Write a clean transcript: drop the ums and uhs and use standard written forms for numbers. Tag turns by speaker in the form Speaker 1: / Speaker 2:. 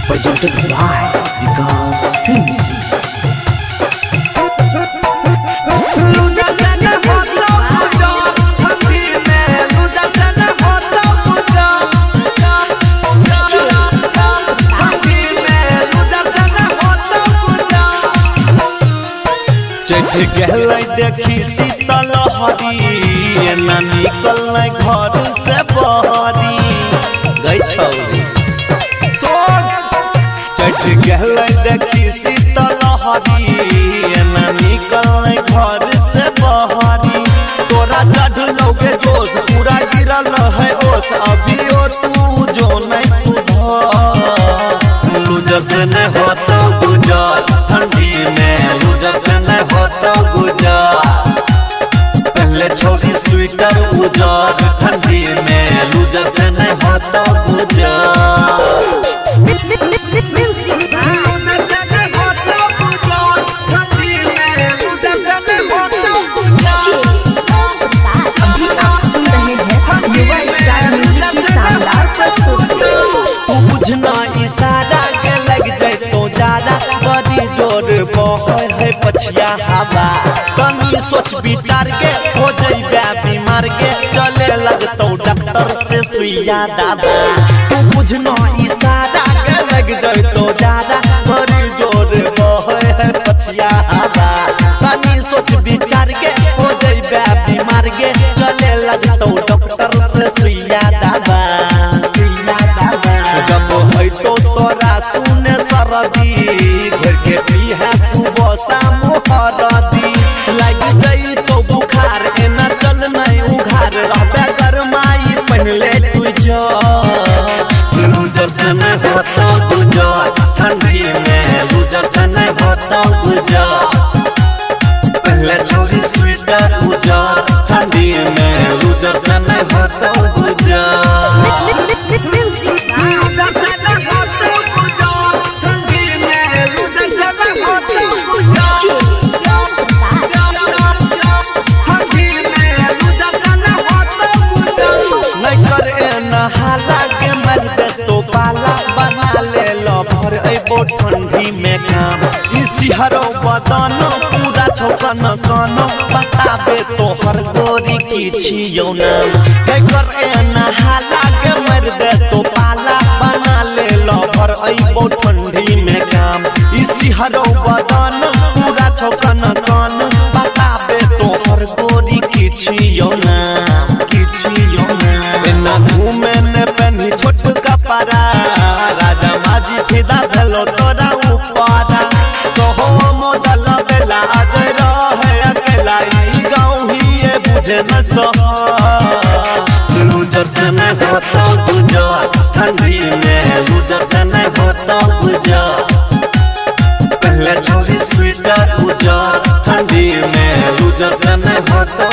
Speaker 1: presented by Vikas Films.
Speaker 2: गहलाई देखी शीतल हरी ना निकल घर से बहरी गई छौरी चढ़ गहलाई देखी शीतल हरी ना निकल घर से बहरी तोरा चढ़ लोगे जोश पूरा गिरल है ओस अभी ओ तू जो नहीं सुधर लूजर से नहीं होता गुजर ठंडी में लूजर से नहीं होता गुजर पहले छोड़ी स्वेटर उजर ठंडी में लूजर से नहीं होता गुजर बुझना इशारा के लग जाए तो ज्यादा बड़ी जोर बहर है पछिया हवा तनी सोच विचार के हो जाइबे बीमार के चले लगतो डॉक्टर से सुइया दावा तू बुझना इशारा के लग जाए तो ज्यादा बड़ी जोर बहर है पछिया हवा तनी सोच विचार के हो जाइबे बीमार के चले लगतो डॉक्टर से सुइया दावा जब है तो तोरा सुने सरदी घर के पी है सुबह शाम हरदी लग जाई तो बुखार एना चल नहीं उघार रहबे गरमाई पहले तू जो लूजर से नहीं होता गुजर ठंडी में लूजर से नहीं होता गुजर पहले छोड़ी स्वेटर उजर ठंडी में लूजर से नहीं होता गुजर ठंडी में काम इसी हरो बदन पूरा छोकन कन बताबे तो हर गोरी की छियो नाम कर एना हाला के मर दे तो पाला बना ले लो भर अइबो ठंडी में काम इसी हरो बदन पूरा छोकन कन बताबे तो हर गोरी की छियो नाम एना घूमे ने पहनी छोट कपड़ा राजा माजी फिदा भेलो तोरा ऊपरा कहो मोदल बेला आज रहे अकेला ई गाँव ही बुझे न सह लूजर से नहीं होता गुजर ठंडी में लूजर से नहीं होता गुजर पहले छोड़ी स्वेटर उजर ठंडी में लूजर से नहीं होता